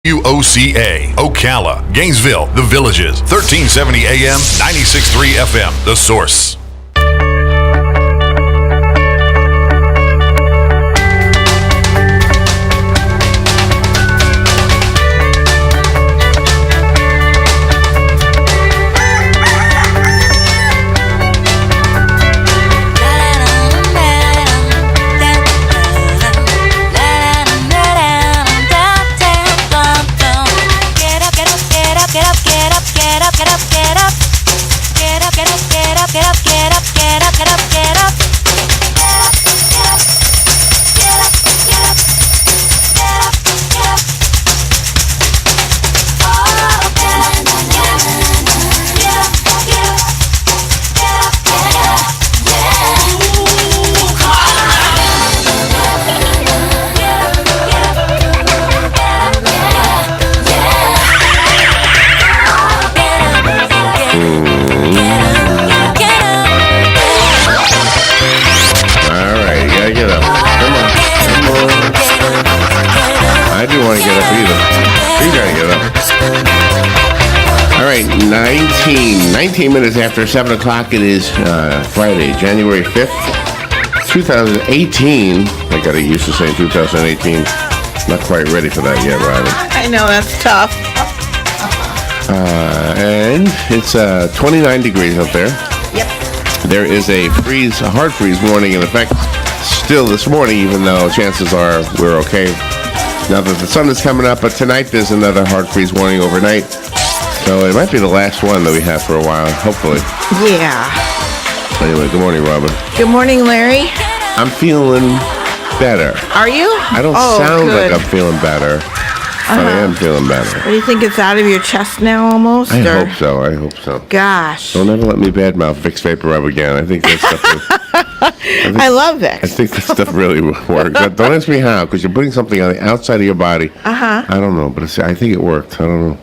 UOCA, Ocala, Gainesville, The Villages, 1370 AM, 96.3 FM, The Source. I didn't want to get up either. You gotta get up. All right, 19 minutes after 7 o'clock. It is Friday, January 5th, 2018. I got used to saying 2018. Not quite ready for that yet, Robin. I know, that's tough. And it's 29 degrees up there. Yep. There is a hard freeze warning in effect still this morning, even though chances are we're okay now that the sun is coming up. But tonight there's another hard freeze warning overnight, so it might be the last one that we have for a while, hopefully. Yeah. Anyway, good morning, Robin. Good morning, Larry. I'm feeling better. Are you? I don't sound good. like I'm feeling better, but I am feeling better. What do you think? It's out of your chest now, almost? I hope so. Gosh. Don't ever let me badmouth Vicks Vapor Rub again. I think that stuff. I love Vicks. I think that stuff really works. Don't ask me how, because you're putting something on the outside of your body. I don't know, but I think it worked. I don't know.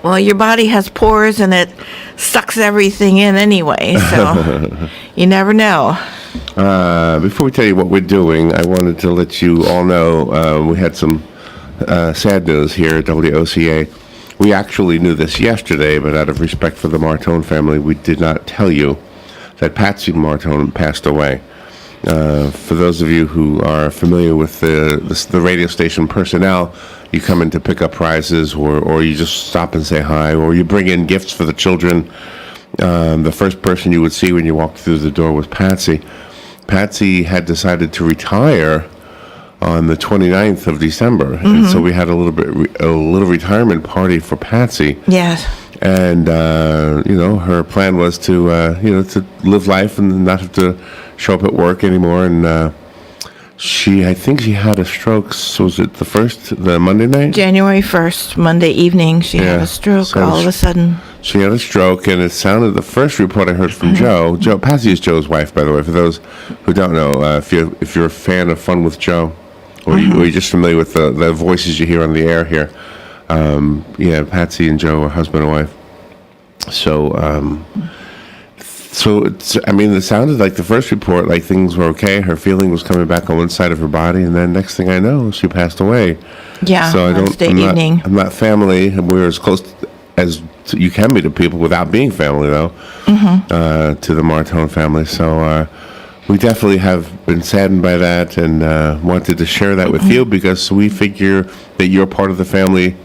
Well, your body has pores and it sucks everything in anyway, so you never know. Before we tell you what we're doing, I wanted to let you all know we had some sad news here at WOCA. We actually knew this yesterday, but out of respect for the Martone family, we did not tell you that Patsy Martone passed away. For those of you who are familiar with the radio station personnel, you come in to pick up prizes, or you just stop and say hi, or you bring in gifts for the children. The first person you would see when you walked through the door was Patsy. Patsy had decided to retire on the 29th of December, and so we had a little retirement party for Patsy. Yes. And her plan was to to live life and not have to show up at work anymore. And I think she had a stroke. So was it the Monday night? January 1st, Monday evening, she had a stroke all of a sudden. She had a stroke, and it sounded, the first report I heard from Joe, Patsy is Joe's wife, by the way, for those who don't know, if you're a fan of Fun with Joe, or you're just familiar with the voices you hear on the air here. Patsy and Joe are husband and wife. So it sounded like the first report, like things were okay. Her feeling was coming back on one side of her body, and then next thing I know, she passed away. Yeah, so evening. I'm not family. We're as close as you can be to people without being family, though, to the Martone family. So we definitely have been saddened by that, and wanted to share that with you, because we figure that you're part of the family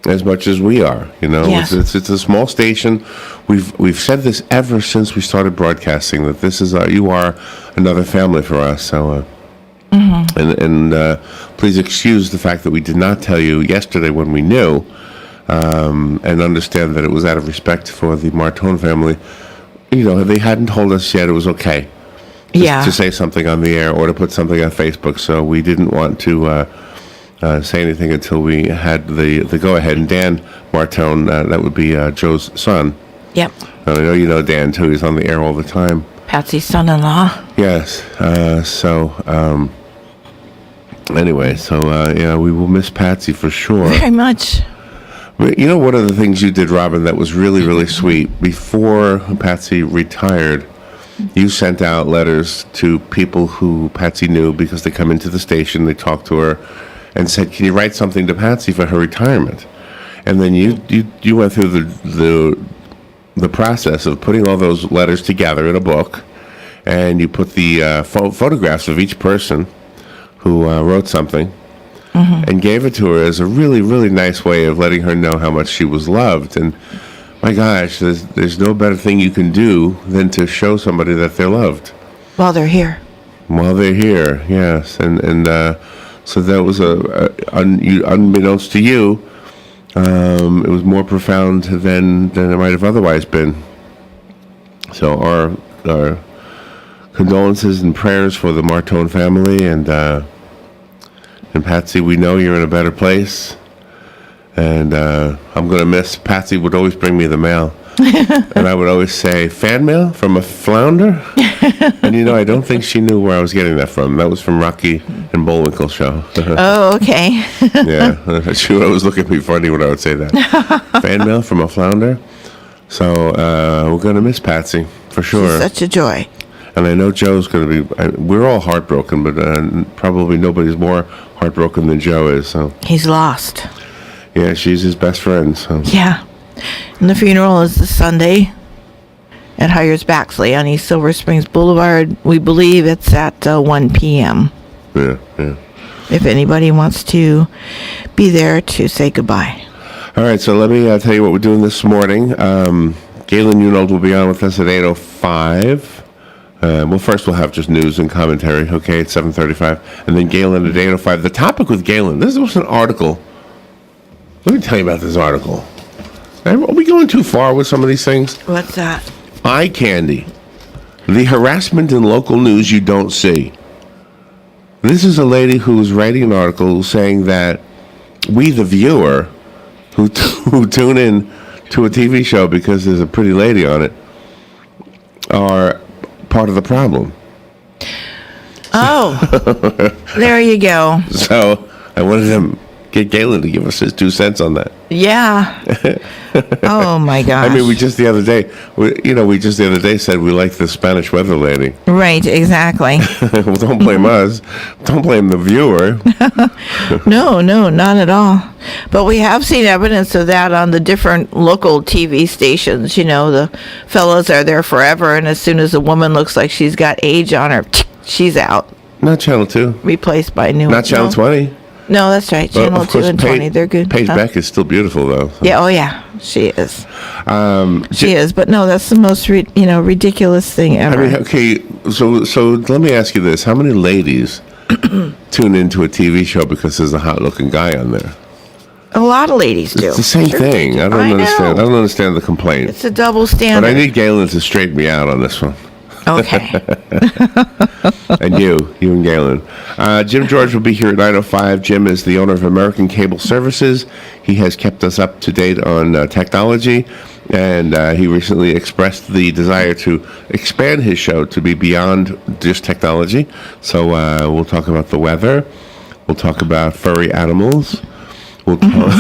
as much as we are. Yes. It's a small station. We've said this ever since we started broadcasting, that this is you are another family for us. So and please excuse the fact that we did not tell you yesterday when we knew, and understand that it was out of respect for the Martone family. They hadn't told us yet it was okay to say something on the air or to put something on Facebook, so we didn't want to say anything until we had the go-ahead. And Dan Martone, that would be Joe's son. Yep. I know you know Dan, too. He's on the air all the time. Patsy's son-in-law. Yes. Anyway, we will miss Patsy for sure. Very much. But one of the things you did, Robin, that was really, really sweet, before Patsy retired, you sent out letters to people who Patsy knew, because they come into the station, they talk to her, and said, "Can you write something to Patsy for her retirement?" And then you went through the process of putting all those letters together in a book, and you put the photographs of each person who wrote something, and gave it to her as a really, really nice way of letting her know how much she was loved. And my gosh, there's no better thing you can do than to show somebody that they're loved. While they're here. While they're here, yes. And so that was unbeknownst to you, it was more profound than it might have otherwise been. So our condolences and prayers for the Martone family, and Patsy, we know you're in a better place, and I'm going to miss. Patsy would always bring me the mail, and I would always say, "Fan mail from a flounder?" And I don't think she knew where I was getting that from. That was from Rocky and Bullwinkle show. Oh, okay. Yeah, she would always look at me funny when I would say that. Fan mail from a flounder? So we're going to miss Patsy, for sure. She's such a joy. And I know Joe's going to be... we're all heartbroken, but probably nobody's more heartbroken than Joe is. So he's lost. Yeah, she's his best friend. So. Yeah. And the funeral is this Sunday at Hires Baxley on East Silver Springs Boulevard. We believe it's at 1 p.m. Yeah. If anybody wants to be there to say goodbye. All right, so let me tell you what we're doing this morning. Galen Unold will be on with us at 8:05. Well, first we'll have just news and commentary, okay, at 7:35. And then Galen at 8:05. The topic with Galen, this was an article. Let me tell you about this article. Are we going too far with some of these things? What's that? Eye candy. The harassment in local news you don't see. This is a lady who's writing an article saying that we, the viewer, who tune in to a TV show because there's a pretty lady on it, are part of the problem. Oh, there you go. So I wanted to get Galen to give us his 2 cents on that. Yeah. Oh my gosh. I mean, we just the other day said we like the Spanish weather lady. Right, exactly. Well, don't blame us. Don't blame the viewer. No, not at all. But we have seen evidence of that on the different local TV stations. The fellows are there forever, and as soon as a woman looks like she's got age on her, she's out. Not Channel 2. Replaced by new. Not Channel 20. No, that's right. Channel 2 and 20, they're good. Paige Beck is still beautiful, though. So. Yeah, oh yeah, she is. She is, but no, that's the most ridiculous thing ever. I mean, okay, so let me ask you this: how many ladies tune into a TV show because there's a hot-looking guy on there? A lot of ladies do. It's the same thing. I don't understand. I don't understand the complaint. It's a double standard. But I need Galen to straighten me out on this one. Okay. And you and Galen. Jim George will be here at 9:05. Jim is the owner of American Cable Services. He has kept us up to date on technology, and he recently expressed the desire to expand his show to be beyond just technology. So we'll talk about the weather. We'll talk about furry animals. We'll talk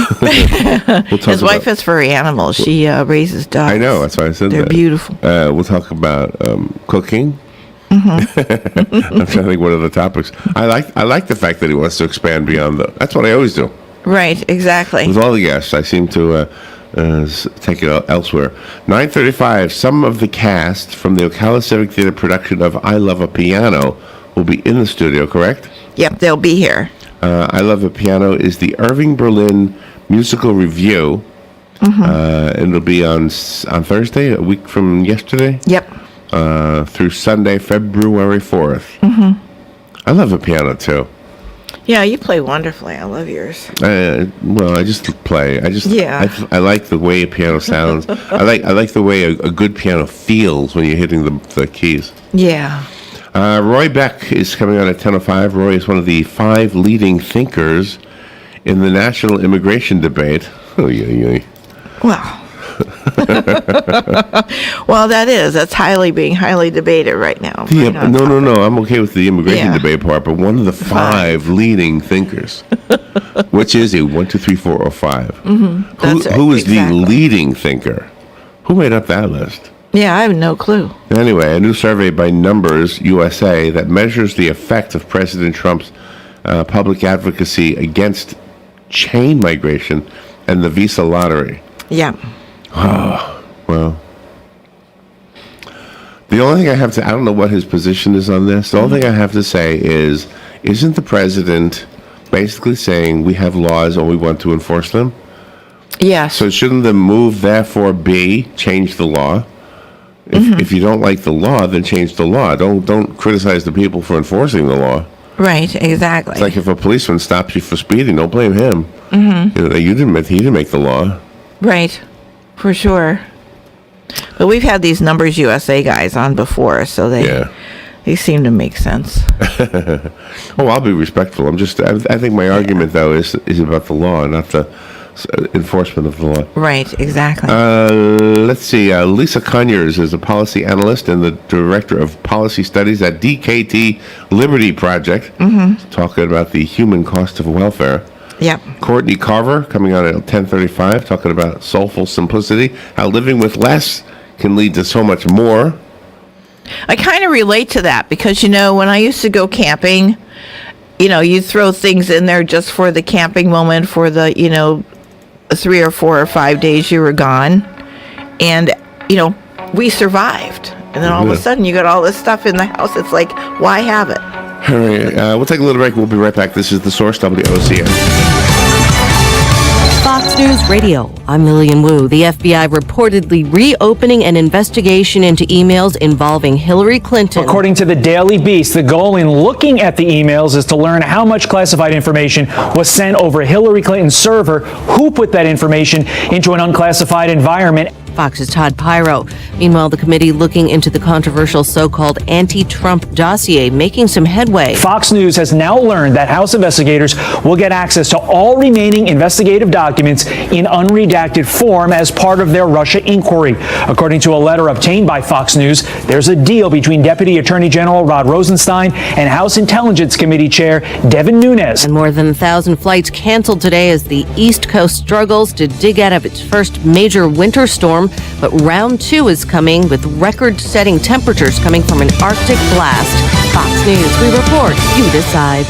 His wife has furry animals. She raises dogs. I know. That's why I said They're that. beautiful. We'll talk about cooking. I'm trying to think what other topics. I like the fact that he wants to expand beyond the. That's what I always do. Right. Exactly. With all the guests, I seem to take it elsewhere. 9:35. Some of the cast from the Ocala Civic Theater production of I Love a Piano will be in the studio. Correct? Yep. They'll be here. I Love a Piano is the Irving Berlin musical review. And it'll be on Thursday, a week from yesterday. Yep. Through Sunday, February 4th. I love a piano too. Yeah, you play wonderfully. I love yours. Well, I just play. Yeah. I like the way a piano sounds. I like the way a good piano feels when you're hitting the keys. Yeah. Roy Beck is coming on at 10:05. Roy is one of the 5 leading thinkers in the national immigration debate. Oh, yeah. Well. Well, that's being highly debated right now. Yeah, no. I'm okay with the immigration debate part, but one of the 5 leading thinkers. Which is he? 1, 2, 3, 4, or 5? Who is the leading thinker? Who made up that list? Yeah, I have no clue. Anyway, a new survey by Numbers USA that measures the effect of President Trump's public advocacy against chain migration and the visa lottery. Yeah. Oh, well. The only thing I don't know what his position is on this. The only thing I have to say is, isn't the president basically saying we have laws and we want to enforce them? Yes. So shouldn't the move therefore be change the law? If you don't like the law, then change the law. Don't criticize the people for enforcing the law. Right, exactly. It's like if a policeman stops you for speeding, don't blame him. He didn't make the law. Right, for sure. But we've had these Numbers USA guys on before, so they seem to make sense. Oh, I'll be respectful. I think my argument though is about the law, not the enforcement of the law. Right, exactly. Let's see. Lisa Conyers is a policy analyst and the director of policy studies at DKT Liberty Project, talking about the human cost of welfare. Yep. Courtney Carver coming on at 10:35, talking about soulful simplicity, how living with less can lead to so much more. I kind of relate to that because, when I used to go camping, you throw things in there just for the camping moment for the, 3 or 4 or 5 days you were gone. And, we survived. And then all of a sudden you got all this stuff in the house. It's like, why have it? All right. We'll take a little break. We'll be right back. This is The Source, WOCA. Fox News Radio. I'm Lillian Wu. The FBI reportedly reopening an investigation into emails involving Hillary Clinton. According to the Daily Beast, the goal in looking at the emails is to learn how much classified information was sent over Hillary Clinton's server, who put that information into an unclassified environment. Fox's Todd Pyro. Meanwhile, the committee looking into the controversial so-called anti-Trump dossier making some headway. Fox News has now learned that House investigators will get access to all remaining investigative documents in unredacted form as part of their Russia inquiry. According to a letter obtained by Fox News, there's a deal between Deputy Attorney General Rod Rosenstein and House Intelligence Committee Chair Devin Nunes. And more than 1,000 flights canceled today as the East Coast struggles to dig out of its first major winter storm. But round 2 is coming with record-setting temperatures coming from an Arctic blast. Fox News, we report, you decide.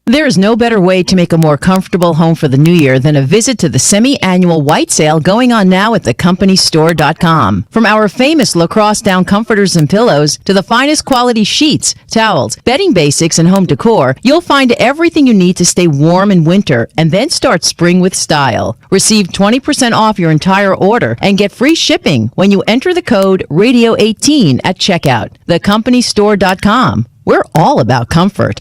There is no better way to make a more comfortable home for the new year than a visit to the semi-annual white sale going on now at thecompanystore.com. From our famous lacrosse down comforters and pillows to the finest quality sheets, towels, bedding basics, and home decor, you'll find everything you need to stay warm in winter and then start spring with style. Receive 20% off your entire order and get free shipping when you enter the code radio18 at checkout. Thecompanystore.com. We're all about comfort.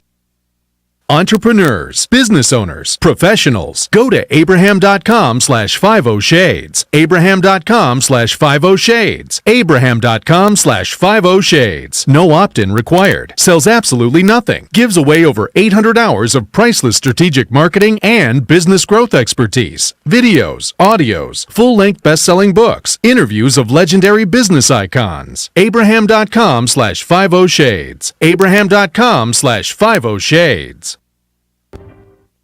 Entrepreneurs, business owners, professionals. Go to abraham.com/50shades. Abraham.com/50shades. Abraham.com/50shades. No opt-in required. Sells absolutely nothing. Gives away over 800 hours of priceless strategic marketing and business growth expertise. Videos, audios, full-length best-selling books, interviews of legendary business icons. Abraham.com/50shades. Abraham.com/50shades.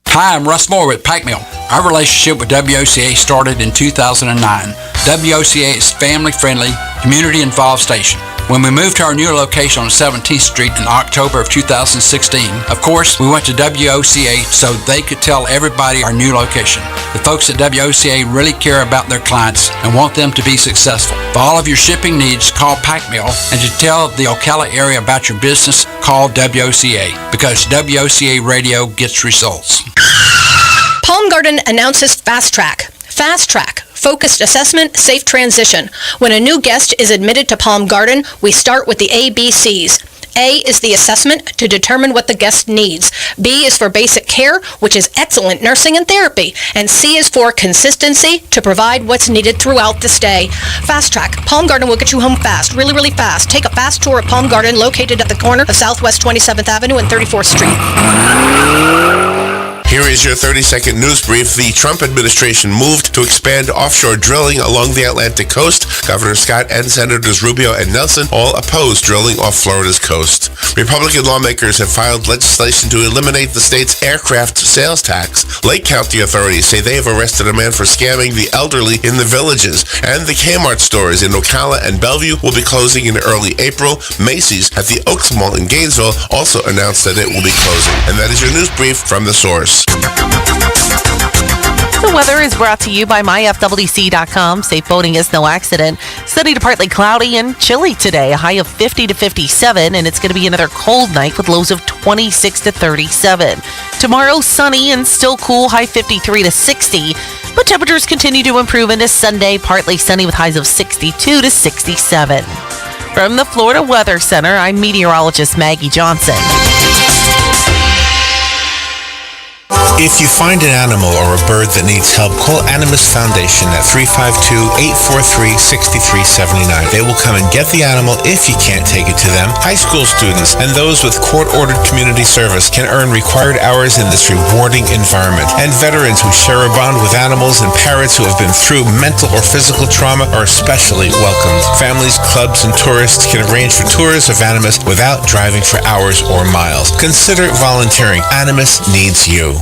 Hi, I'm Russ Moore with Pack Mill. Our relationship with WOCA started in 2009. WOCA is family-friendly, community-involved station. When we moved to our new location on 17th Street in October of 2016, of course, we went to WOCA so they could tell everybody our new location. The folks at WOCA really care about their clients and want them to be successful. For all of your shipping needs, call Pack Mill, and to tell the Ocala area about your business, call WOCA, because WOCA Radio gets results. Palm Garden announces Fast Track. Fast Track, focused assessment, safe transition. When a new guest is admitted to Palm Garden, we start with the ABCs. A is the assessment to determine what the guest needs. B is for basic care, which is excellent nursing and therapy. And C is for consistency to provide what's needed throughout the stay. Fast Track. Palm Garden will get you home fast, really, really fast. Take a fast tour of Palm Garden located at the corner of Southwest 27th Avenue and 34th Street. Here is your 30-second news brief. The Trump administration moved to expand offshore drilling along the Atlantic coast. Governor Scott and Senators Rubio and Nelson all oppose drilling off Florida's coast. Republican lawmakers have filed legislation to eliminate the state's aircraft sales tax. Lake County authorities say they have arrested a man for scamming the elderly in the villages. And the Kmart stores in Ocala and Bellevue will be closing in early April. Macy's at the Oaks Mall in Gainesville also announced that it will be closing. And that is your news brief from The Source. The weather is brought to you by myfwc.com. Safe boating is no accident. Sunny to partly cloudy and chilly today. A high of 50 to 57, and it's going to be another cold night with lows of 26 to 37. Tomorrow, sunny and still cool, high 53 to 60. But temperatures continue to improve into Sunday, partly sunny with highs of 62 to 67. From the Florida Weather Center, I'm meteorologist Maggie Johnson. If you find an animal or a bird that needs help, call Animas Foundation at 352-843-6379. They will come and get the animal if you can't take it to them. High school students and those with court-ordered community service can earn required hours in this rewarding environment. And veterans who share a bond with animals and parents who have been through mental or physical trauma are especially welcomed. Families, clubs, and tourists can arrange for tours of Animas without driving for hours or miles. Consider volunteering. Animas needs you.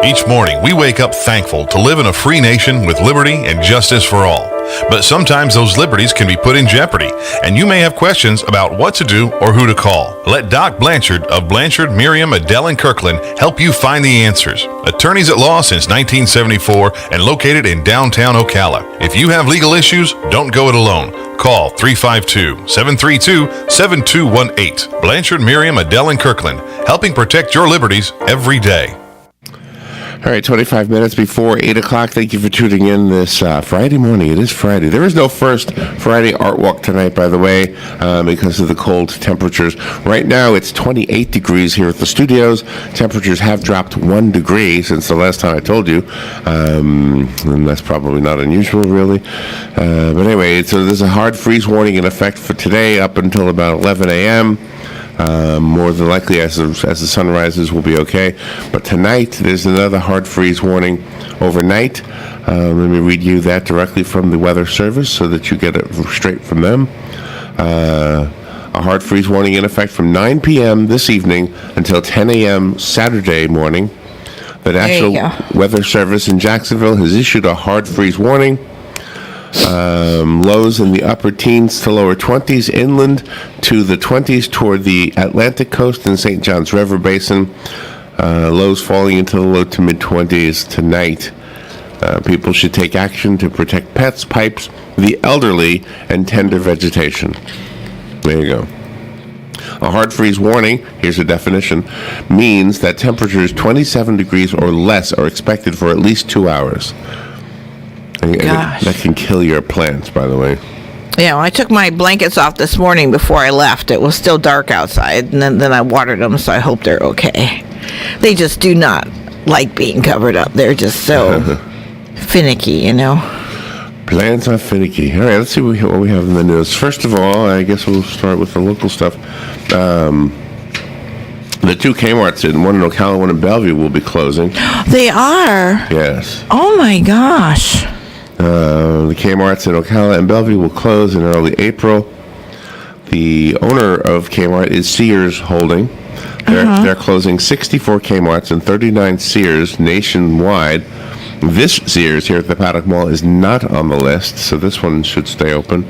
Each morning, we wake up thankful to live in a free nation with liberty and justice for all. But sometimes those liberties can be put in jeopardy, and you may have questions about what to do or who to call. Let Doc Blanchard of Blanchard, Miriam, Adele, and Kirkland help you find the answers. Attorneys at law since 1974 and located in downtown Ocala. If you have legal issues, don't go it alone. Call 352-732-7218. Blanchard, Miriam, Adele, and Kirkland, helping protect your liberties every day. All right, 25 minutes before 8 o'clock. Thank you for tuning in this Friday morning. It is Friday. There is no first Friday art walk tonight, by the way, because of the cold temperatures. Right now, it's 28 degrees here at the studios. Temperatures have dropped 1 degree since the last time I told you, and that's probably not unusual, really. But anyway, so there's a hard freeze warning in effect for today up until about 11 a.m., more than likely, as the sun rises, we'll be okay. But tonight, there's another hard freeze warning overnight. Let me read you that directly from the Weather Service so that you get it straight from them. A hard freeze warning in effect from 9 p.m. this evening until 10 a.m. Saturday morning. The National Weather Service in Jacksonville has issued a hard freeze warning. Lows in the upper teens to lower 20s inland to the 20s toward the Atlantic coast and St. Johns River Basin. Lows falling into the low to mid 20s tonight. People should take action to protect pets, pipes, the elderly, and tender vegetation. There you go. A hard freeze warning, here's a definition, means that temperatures 27 degrees or less are expected for at least 2 hours. And that can kill your plants, by the way. Yeah, well, I took my blankets off this morning before I left. It was still dark outside, and then I watered them, so I hope they're okay. They just do not like being covered up. They're just so finicky, you know. Plants are finicky. All right, let's see what we have in the news. First of all, I guess we'll start with the local stuff. The two Kmarts, one in Ocala, one in Bellevue, will be closing. They are? Yes. Oh, my gosh. The Kmarts in Ocala and Bellevue will close in early April. The owner of Kmart is Sears Holding. They're closing 64 Kmarts and 39 Sears nationwide. This Sears here at the Paddock Mall is not on the list, so this one should stay open.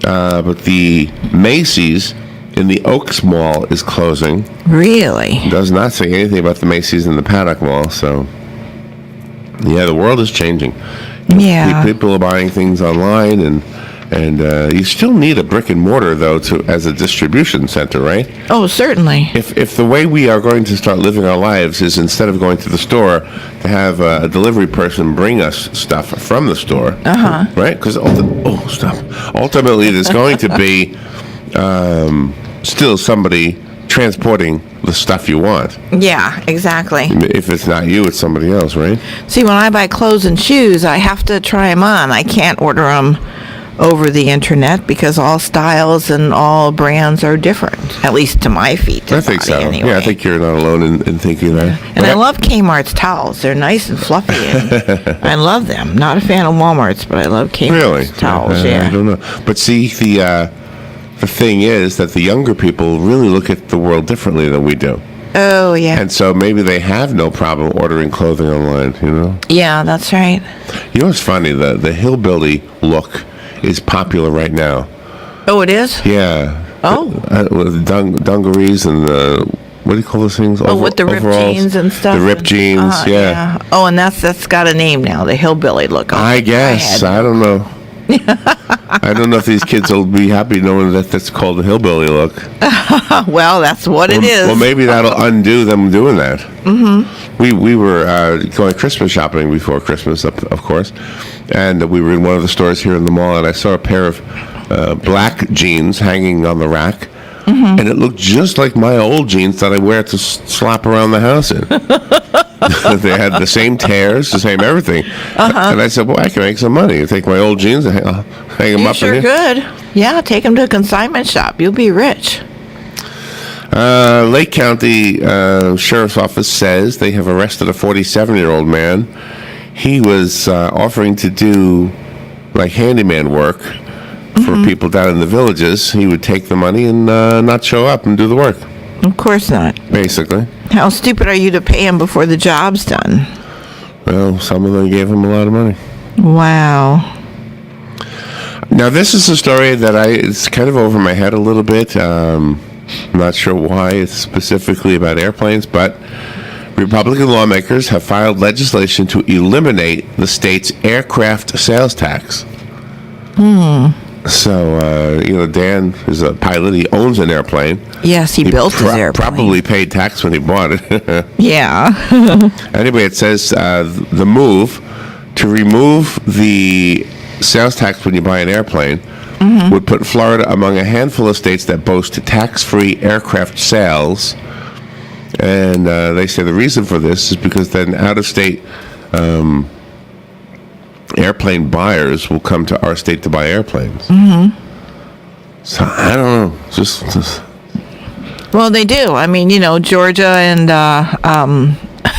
But the Macy's in the Oaks Mall is closing. Really? It does not say anything about the Macy's in the Paddock Mall, so yeah, the world is changing. Yeah. People are buying things online, and you still need a brick and mortar, though, as a distribution center, right? Oh, certainly. If the way we are going to start living our lives is instead of going to the store to have a delivery person bring us stuff from the store, right? Because ultimately there's going to be still somebody transporting the stuff you want. Yeah, exactly. If it's not you, it's somebody else, right? See, when I buy clothes and shoes, I have to try them on. I can't order them over the internet because all styles and all brands are different, at least to my feet. I think so. Anyway. Yeah, I think you're not alone in thinking that. And I love Kmart's towels. They're nice and fluffy, and I love them. Not a fan of Walmart's, but I love Kmart's Really? towels. I don't know. But see, the thing is that the younger people really look at the world differently than we do. Oh, yeah. And so maybe they have no problem ordering clothing online, you know? Yeah, that's right. You know what's funny? The hillbilly look is popular right now. Oh, it is? Yeah. Oh. With dungarees and what do you call those things? Oh, with the ripped overalls? jeans and stuff. The ripped jeans, yeah. Oh, and that's got a name now, the hillbilly look. I guess. I don't know. I don't know if these kids will be happy knowing that that's called the hillbilly look. Well, that's what it is. Well, maybe that'll undo them doing that. Mm-hmm. We were going Christmas shopping before Christmas, of course, and we were in one of the stores here in the mall, and I saw a pair of black jeans hanging on the rack, and it looked just like my old jeans that I wear to slap around the house in. They had the same tears, the same everything. And I said, well, I can make some money. You take my old jeans and hang them you up sure in here. could. Yeah, take them to a consignment shop. You'll be rich. Lake County Sheriff's Office says they have arrested a 47-year-old man. He was offering to do like handyman work for people down in the villages. He would take the money and not show up and do the work. Of course not. Basically. How stupid are you to pay him before the job's done? Well, some of them gave him a lot of money. Wow. Now, this is a story that it's kind of over my head a little bit. I'm not sure why it's specifically about airplanes, but Republican lawmakers have filed legislation to eliminate the state's aircraft sales tax. So, Dan is a pilot. He owns an airplane. Yes, he built his airplane. Probably paid tax when he bought it. Yeah. Anyway, it says the move to remove the sales tax when you buy an airplane would put Florida among a handful of states that boast tax-free aircraft sales. And they say the reason for this is because then out-of-state airplane buyers will come to our state to buy airplanes. So I don't know. Just Well, they do. I mean, Georgia and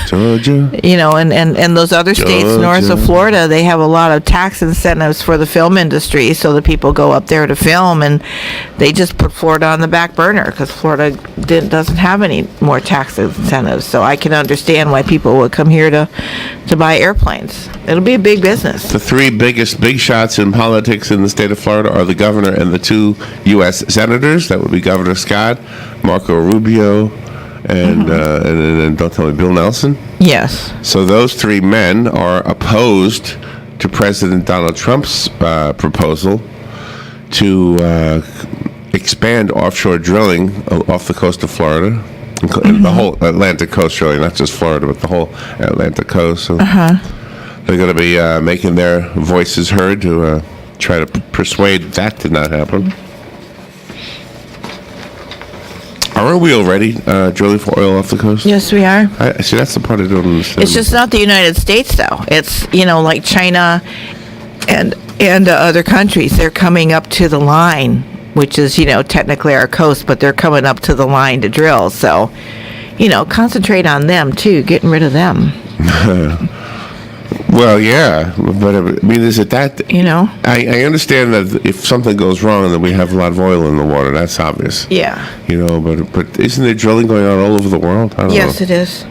Georgia. And those other states north of Georgia. Florida, they have a lot of tax incentives for the film industry, so the people go up there to film, and they just put Florida on the back burner because Florida doesn't have any more tax incentives. So I can understand why people would come here to buy airplanes. It'll be a big business. The three biggest big shots in politics in the state of Florida are the governor and the two U.S. senators. That would be Governor Scott, Marco Rubio, and don't tell me, Bill Nelson. Yes. So those three men are opposed to President Donald Trump's proposal to expand offshore drilling off the coast of Florida, the whole Atlantic coast, really, not just Florida, but the whole Atlantic coast. So they're going to be making their voices heard to try to persuade that to not happen. Aren't we already drilling for oil off the coast? Yes, we are. I see, that's the part I don't understand. It's just not the United States, though. It's, like China and other countries. They're coming up to the line, which is, technically our coast, but they're coming up to the line to drill. So, concentrate on them, too, getting rid of them. Well, yeah, but I mean, is it that? I understand that if something goes wrong, then we have a lot of oil in the water. That's obvious. Yeah. But isn't there drilling going on all over the world? I don't know. Yes, it is.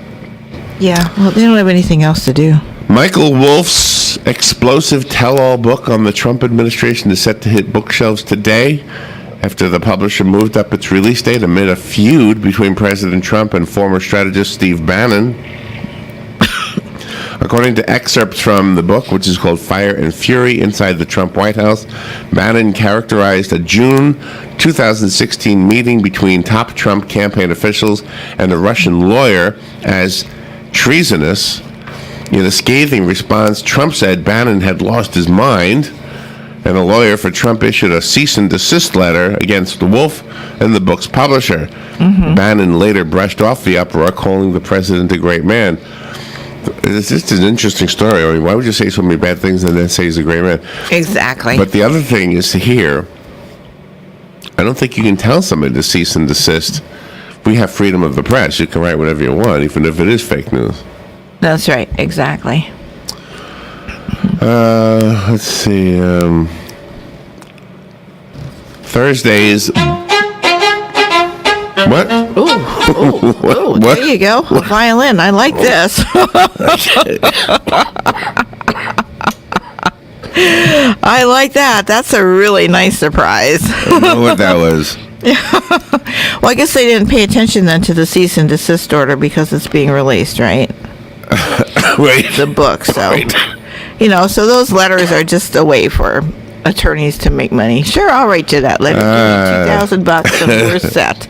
Yeah. Well, they don't have anything else to do. Michael Wolff's explosive tell-all book on the Trump administration is set to hit bookshelves today after the publisher moved up its release date amid a feud between President Trump and former strategist Steve Bannon. According to excerpts from the book, which is called Fire and Fury Inside the Trump White House, Bannon characterized a June 2016 meeting between top Trump campaign officials and a Russian lawyer as treasonous. In a scathing response, Trump said Bannon had lost his mind, and a lawyer for Trump issued a cease and desist letter against Wolff and the book's publisher. Bannon later brushed off the uproar, calling the president a great man. It's just an interesting story. I mean, why would you say so many bad things and then say he's a great man? Exactly. But the other thing is to hear, I don't think you can tell somebody to cease and desist. We have freedom of the press. You can write whatever you want, even if it is fake news. That's right. Exactly. Let's see. Thursdays. What? Ooh, What? there you go. A violin. I like this. I like that. That's a really nice surprise. I don't know what that was. Well, I guess they didn't pay attention then to the cease and desist order because it's being released, right? Wait. The book. So, Wait. So those letters are just a way for attorneys to make money. Sure, I'll write you that letter. $2,000 and we're set.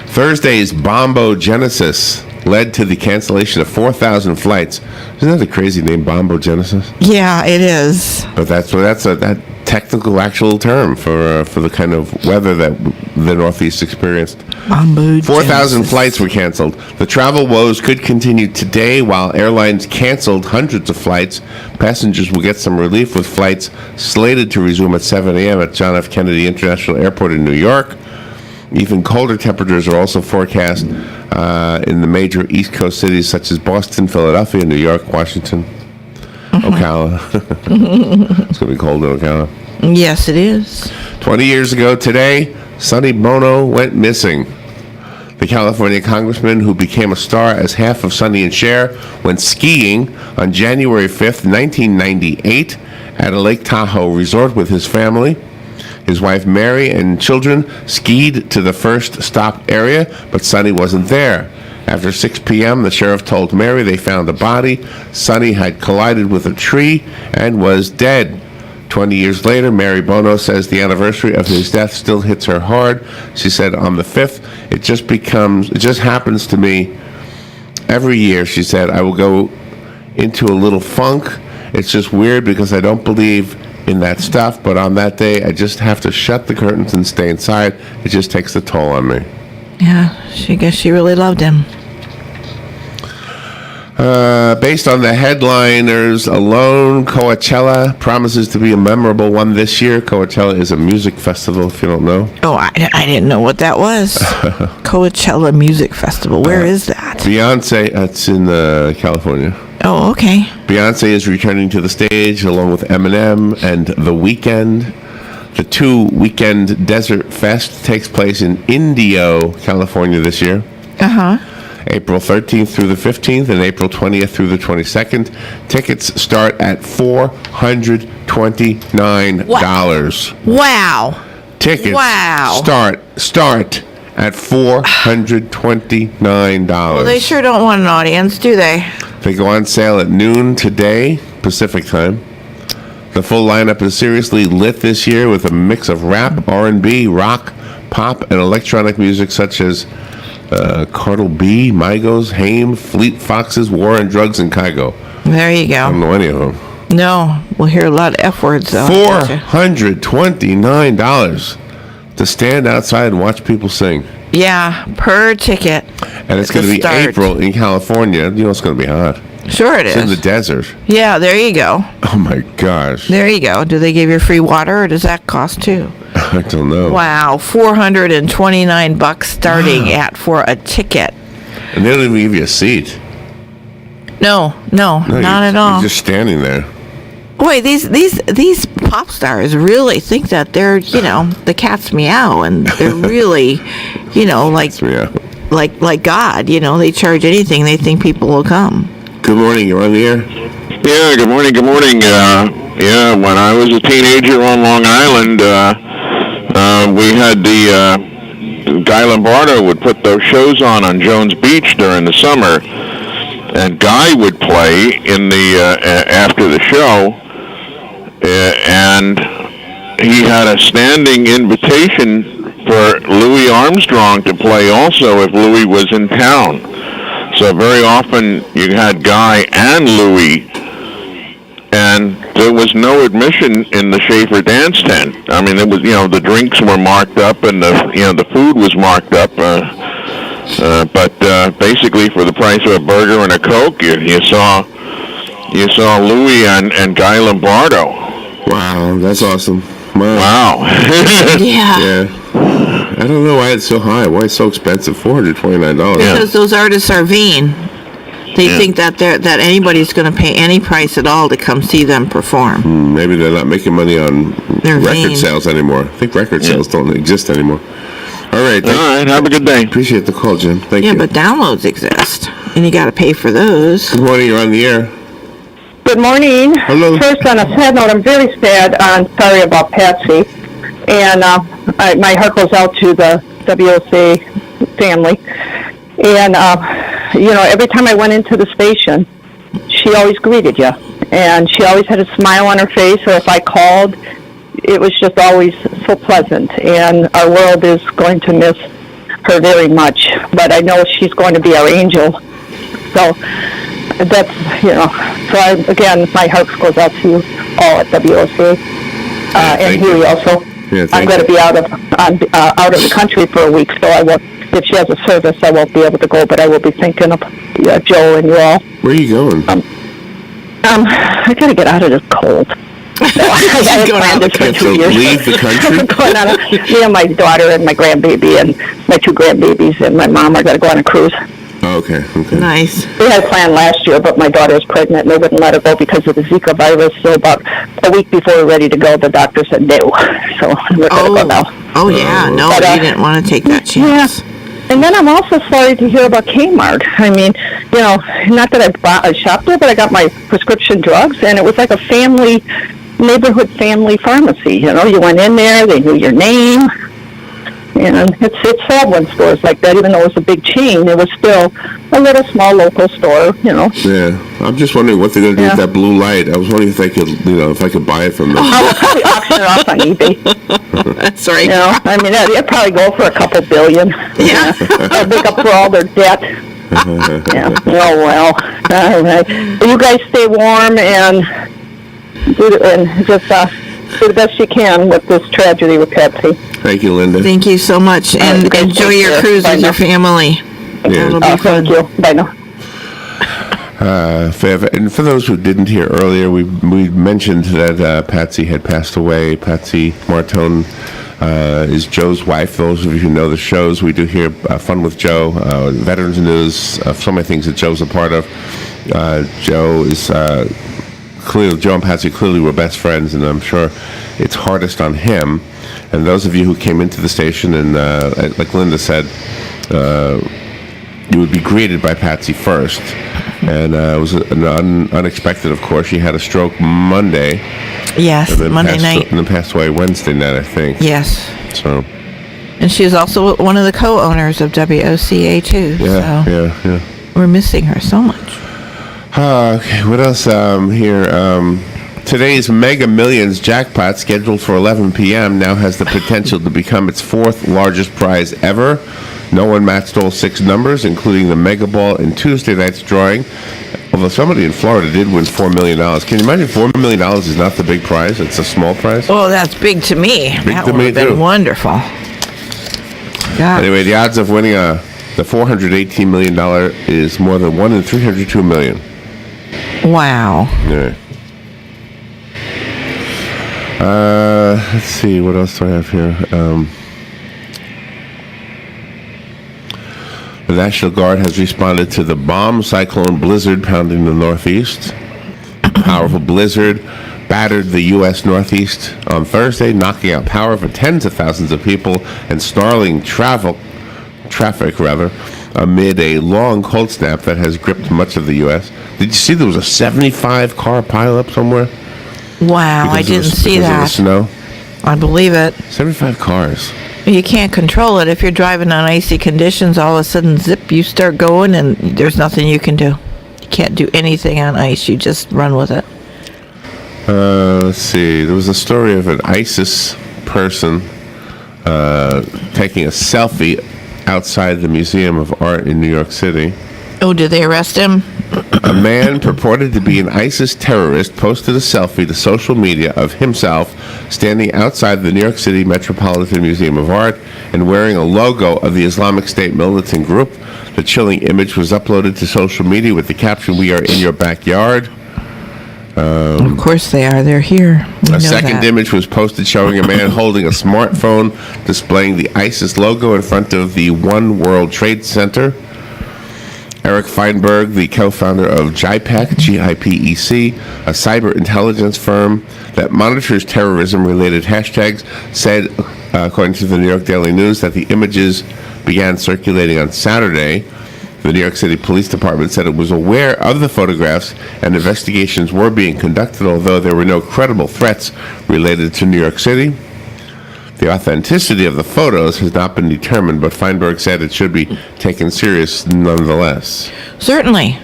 Thursday's bombogenesis led to the cancellation of 4,000 flights. Isn't that a crazy name, bombogenesis? Yeah, it is. But that's that technical actual term for the kind of weather that the Northeast experienced. 4,000 flights were canceled. The travel woes could continue today while airlines canceled hundreds of flights. Passengers will get some relief with flights slated to resume at 7 a.m. at John F. Kennedy International Airport in New York. Even colder temperatures are also forecast in the major East Coast cities such as Boston, Philadelphia, New York, Washington, Ocala. It's going to be cold in Ocala. Yes, it is. 20 years ago today, Sonny Bono went missing. The California congressman who became a star as half of Sonny and Cher went skiing on January 5th, 1998 at a Lake Tahoe resort with his family. His wife Mary and children skied to the first stop area, but Sonny wasn't there. After 6 p.m., the sheriff told Mary they found a body. Sonny had collided with a tree and was dead. 20 years later, Mary Bono says the anniversary of his death still hits her hard. She said, on the 5th, it just happens to me every year. She said, I will go into a little funk. It's just weird because I don't believe in that stuff, but on that day, I just have to shut the curtains and stay inside. It just takes a toll on me. Yeah, I guess she really loved him. Based on the headliners alone, Coachella promises to be a memorable one this year. Coachella is a music festival, if you don't know. Oh, I didn't know what that was. Coachella Music Festival. Where is that? Beyonce, it's in California. Oh, okay. Beyonce is returning to the stage along with Eminem and The Weeknd. The 2-weekend Desert Fest takes place in Indio, California this year. Uh-huh. April 13th through the 15th and April 20th through the 22nd. Tickets start at $429. Wow. Tickets start at $429. Well, they sure don't want an audience, do they? They go on sale at noon today, Pacific time. The full lineup is seriously lit this year with a mix of rap, R&B, rock, pop, and electronic music such as Cartel B, Migos, Haim, Fleet Foxes, War on Drugs, and Kygo. There you go. I don't know any of them. No, we'll hear a lot of F words, though. $429 to stand outside and watch people sing. Yeah, per ticket. And it's going to be April in California. You know it's going to be hot. Sure it is. It's in the desert. Yeah, there you go. Oh, my gosh. There you go. Do they give you free water, or does that cost too? I don't know. Wow, $429 starting for a ticket. And they don't even give you a seat. No, not at all. You're just standing there. Wait, these pop stars really think that they're, the cat's meow, and they're really, like God. They charge anything. They think people will come. Good morning. You're on the air. Yeah. Good morning. When I was a teenager on Long Island, we had Guy Lombardo would put those shows on Jones Beach during the summer, and Guy would play in the after the show, and he had a standing invitation for Louis Armstrong to play also if Louis was in town. So very often you had Guy and Louis, and there was no admission in the Schaefer dance tent. I mean, it was, the drinks were marked up and the food was marked up. But basically, for the price of a burger and a Coke, you saw Louis and Guy Lombardo. Wow, that's awesome. Wow. Yeah. I don't know why it's so high. Why it's so expensive? $429. Because those artists are vain. They think that anybody's going to pay any price at all to come see them perform. Maybe they're not making money on record sales anymore. I think record sales don't exist anymore. All right. All right. Have a good day. Appreciate the call, Jim. Thank you. Yeah, but downloads exist, and you got to pay for those. Good morning. You're on the air. Good morning. Hello. First, on a sad note, I'm very sad. I'm sorry about Patsy. And my heart goes out to the WOC family. And, every time I went into the station, she always greeted you. And she always had a smile on her face. Or if I called, it was just always so pleasant. And our world is going to miss her very much. But I know she's going to be our angel. So that's, again, my heart goes out to you all at WOC. And Huey also. Yeah, I'm going to be out of the country for a week, so I won't. If she has a service, I won't be able to go, but I will be thinking of Joe and you all. Where are you going? I got to get out of this cold. So I planned this for 2 years. Leave the country? Me and my daughter and my grandbaby and my 2 grandbabies and my mom are going to go on a cruise. Oh, okay. Nice. We had planned last year, but my daughter was pregnant and they wouldn't let her go because of the Zika virus. So about a week before we were ready to go, the doctor said no. So we're going to go now. Oh, yeah. No, But, you didn't want to take that chance. Yeah. And then I'm also sorry to hear about Kmart. I mean, not that I shopped there, but I got my prescription drugs, and it was like a neighborhood family pharmacy. You went in there, they knew your name. And it's sad when stores like that, even though it was a big chain, it was still a little small local store, Yeah, I'm just wondering what they're going to do with that blue light. I was wondering if I could, if I could buy it from them. I would probably auction it off on eBay. That's right. I mean, it'd probably go for a couple billion. Yeah. They'll make up for all their debt. Yeah. Oh, well. All right. You guys stay warm and just do the best you can with this tragedy with Patsy. Thank you, Linda. Thank you so much, and enjoy your cruise with your family. Yeah. That'll be fun. Thank you. Bye now. And for those who didn't hear earlier, we mentioned that Patsy had passed away. Patsy Martone is Joe's wife. Those of you who know the shows, we do here Fun with Joe, Veterans News, so many things that Joe's a part of. Joe and Patsy clearly were best friends, and I'm sure it's hardest on him. And those of you who came into the station and, like Linda said, you would be greeted by Patsy first. And it was unexpected, of course. She had a stroke Monday. Yes, Monday night. And then passed away Wednesday night, I think. Yes. So. And she was also one of the co-owners of WOCA, too. Yeah, so yeah. We're missing her so much. Okay, what else here? Today's Mega Millions jackpot, scheduled for 11 p.m., now has the potential to become its 4th largest prize ever. No one matched all 6 numbers, including the Mega Ball in Tuesday night's drawing. Although somebody in Florida did win $4 million. Can you imagine $4 million is not the big prize? It's a small prize? Oh, that's big to me. That would have been wonderful. God. Anyway, the odds of winning the $418 million is more than 1 in 302 million. Wow. Yeah. Let's see, what else do I have here? The National Guard has responded to the bomb cyclone blizzard pounding the Northeast. A powerful blizzard battered the U.S. Northeast on Thursday, knocking out power for tens of thousands of people and snarling traffic, amid a long cold snap that has gripped much of the U.S. Did you see there was a 75-car pileup somewhere? Wow, I didn't see that. Because of the snow? I believe it. 75 cars. You can't control it. If you're driving on icy conditions, all of a sudden, zip, you start going, and there's nothing you can do. You can't do anything on ice. You just run with it. Let's see. There was a story of an ISIS person taking a selfie outside the Museum of Art in New York City. Oh, did they arrest him? A man purported to be an ISIS terrorist posted a selfie to social media of himself standing outside the New York City Metropolitan Museum of Art and wearing a logo of the Islamic State militant group. The chilling image was uploaded to social media with the caption, "We are in your backyard." Of course they are. They're here. A second image was posted showing a man holding a smartphone displaying the ISIS logo in front of the One World Trade Center. Eric Feinberg, the co-founder of GIPEC, G-I-P-E-C, a cyber intelligence firm that monitors terrorism-related hashtags, said, according to the New York Daily News, that the images began circulating on Saturday. The New York City Police Department said it was aware of the photographs and investigations were being conducted, although there were no credible threats related to New York City. The authenticity of the photos has not been determined, but Feinberg said it should be taken serious nonetheless. Certainly.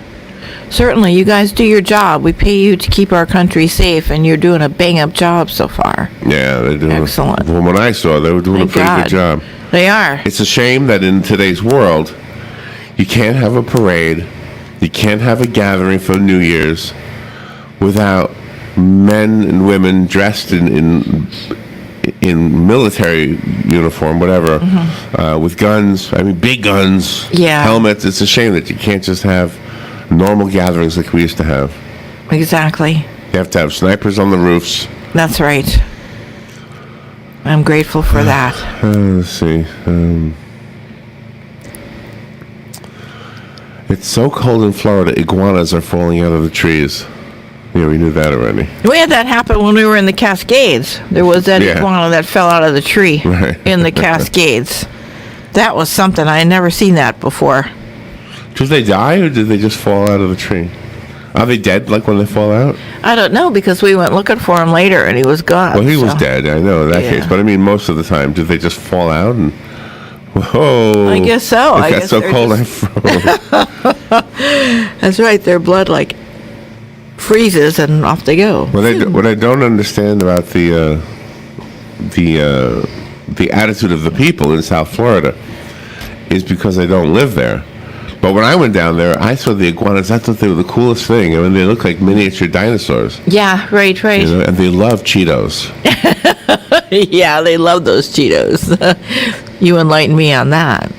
Certainly. You guys do your job. We pay you to keep our country safe, and you're doing a bang-up job so far. Yeah, they're doing excellent. From what I saw, they were doing Thank a pretty God. good job. They are. It's a shame that in today's world, you can't have a parade, you can't have a gathering for New Year's without men and women dressed in military uniform, whatever, with guns. I mean, big guns, helmets. It's a shame that you can't just have normal gatherings like we used to have. Exactly. You have to have snipers on the roofs. That's right. I'm grateful for that. Let's see. It's so cold in Florida, iguanas are falling out of the trees. Yeah, we knew that already. We had that happen when we were in the Cascades. There was that iguana that fell out of the tree in the Cascades. That was something. I had never seen that before. Did they die or did they just fall out of the tree? Are they dead like when they fall out? I don't know, because we went looking for him later and he was gone. Well, he was dead, I know in that case. But I mean, most of the time, did they just fall out and... Whoa. I guess so. It I got guess so they're cold just- I froze. That's right. Their blood freezes and off they go. What I don't understand about the attitude of the people in South Florida is because I don't live there. But when I went down there, I saw the iguanas. I thought they were the coolest thing. I mean, they look like miniature dinosaurs. Yeah, right. You know, and they love Cheetos. Yeah, they love those Cheetos. You enlighten me on that.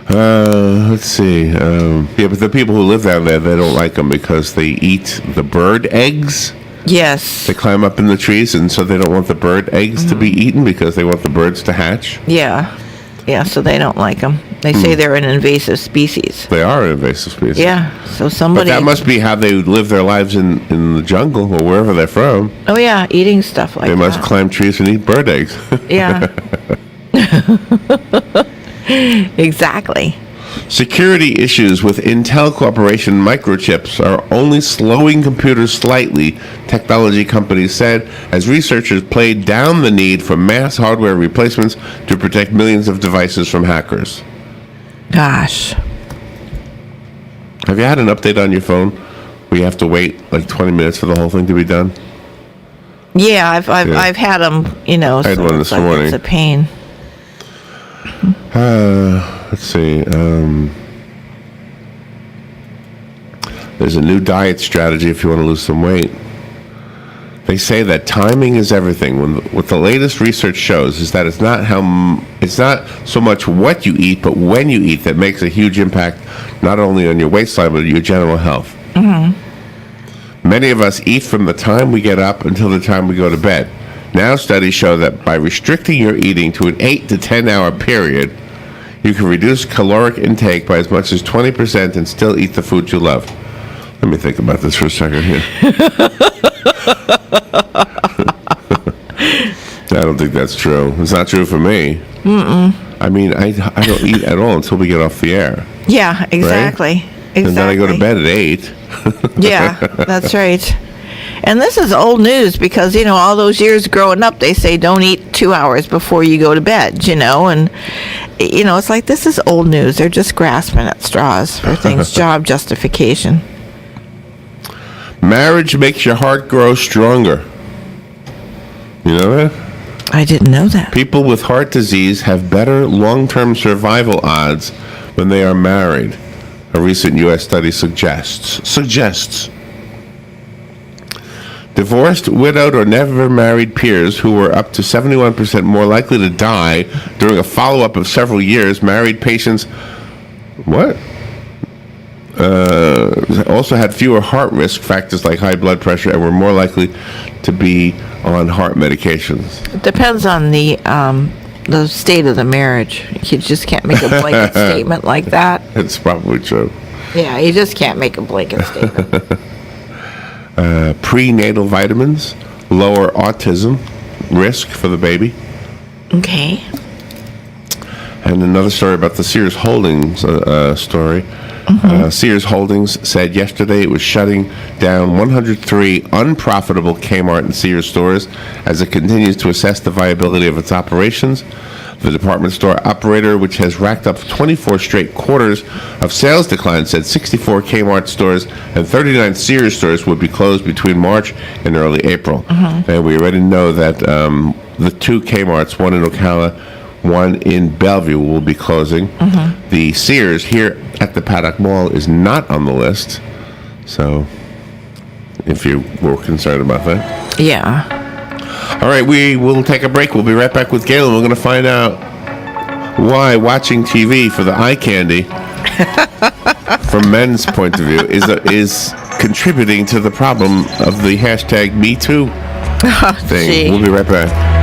Let's see. Yeah, but the people who live down there, they don't like them because they eat the bird eggs. Yes. They climb up in the trees, and so they don't want the bird eggs to be eaten because they want the birds to hatch. Yeah. Yeah, so they don't like them. They say they're an invasive species. They are an invasive species. Yeah, so somebody... But that must be how they live their lives in the jungle or wherever they're from. Oh, yeah, eating stuff like that. They must climb trees and eat bird eggs. Yeah. Exactly. Security issues with Intel Corporation microchips are only slowing computers slightly, technology companies said, as researchers played down the need for mass hardware replacements to protect millions of devices from hackers. Gosh. Have you had an update on your phone where you have to wait like 20 minutes for the whole thing to be done? Yeah, I've had them, I had one this morning. It's a pain. Let's see. There's a new diet strategy if you want to lose some weight. They say that timing is everything. What the latest research shows is that it's not so much what you eat, but when you eat that makes a huge impact, not only on your waistline but your general health. Many of us eat from the time we get up until the time we go to bed. Now studies show that by restricting your eating to an 8 to 10 hour period, you can reduce caloric intake by as much as 20% and still eat the food you love. Let me think about this for a second here. I don't think that's true. It's not true for me. I mean, I don't eat at all until we get off the air. Yeah, exactly. Right? And then I go to bed at 8. Yeah, that's right. And this is old news because, all those years growing up, they say don't eat 2 hours before you go to bed, and, it's like this is old news. They're just grasping at straws for things, job justification. Marriage makes your heart grow stronger. You know that? I didn't know that. People with heart disease have better long-term survival odds when they are married. a recent U.S. study suggests. Divorced, widowed, or never married peers who were up to 71% more likely to die during a follow-up of several years. Married patients, also had fewer heart risk factors like high blood pressure and were more likely to be on heart medications. It depends on the state of the marriage. You just can't make a blanket statement like that. It's probably true. Yeah, you just can't make a blanket statement. Prenatal vitamins lower autism risk for the baby. Okay. And another story about the Sears Holdings story. Sears Holdings said yesterday it was shutting down 103 unprofitable Kmart and Sears stores as it continues to assess the viability of its operations. The department store operator, which has racked up 24 straight quarters of sales decline, said 64 Kmart stores and 39 Sears stores would be closed between March and early April. And we already know that the two Kmarts, one in Ocala, one in Bellevue, will be closing. The Sears here at the Paddock Mall is not on the list. So, if you were concerned about that. Yeah. All right, we will take a break. We'll be right back with Galen. We're going to find out why watching TV for the eye candy, from men's point of view, is contributing to the problem of the hashtag #MeToo thing. Gee. We'll be right back.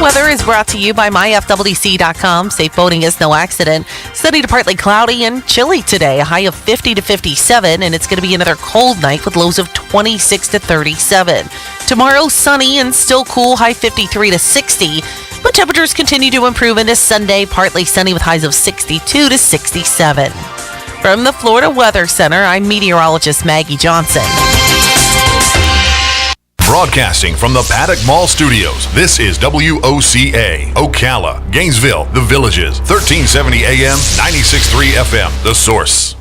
Weather is brought to you by myfwc.com. Safe boating is no accident. Sunny to partly cloudy and chilly today. A high of 50 to 57, and it's going to be another cold night with lows of 26 to 37. Tomorrow, sunny and still cool, high 53 to 60. But temperatures continue to improve into Sunday, partly sunny with highs of 62 to 67. From the Florida Weather Center, I'm meteorologist Maggie Johnson. Broadcasting from the Paddock Mall Studios, this is WOCA, Ocala, Gainesville, The Villages, 1370 AM, 96.3 FM, The Source.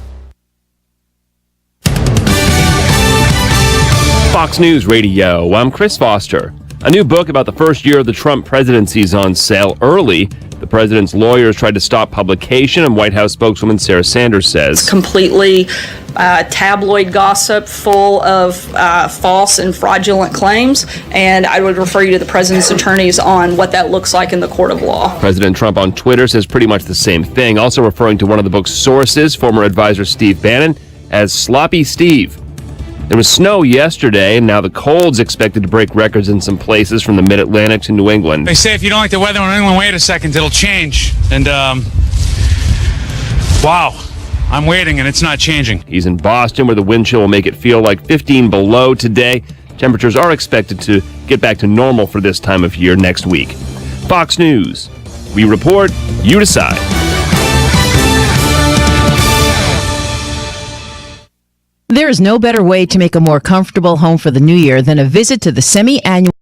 Fox News Radio, I'm Chris Foster. A new book about the first year of the Trump presidency is on sale early. The president's lawyers tried to stop publication, and White House spokeswoman Sarah Sanders says, completely tabloid gossip full of false and fraudulent claims, and I would refer you to the president's attorneys on what that looks like in the court of law. President Trump on Twitter says pretty much the same thing, also referring to one of the book's sources, former advisor Steve Bannon, as Sloppy Steve. There was snow yesterday, and now the cold's expected to break records in some places from the mid-Atlantic to New England. They say if you don't like the weather in New England, wait a second, it'll change. And, wow, I'm waiting, and it's not changing. He's in Boston, where the wind chill will make it feel like 15 below today. Temperatures are expected to get back to normal for this time of year next week. Fox News. We report, you decide. There is no better way to make a more comfortable home for the new year than a visit to the semi-annual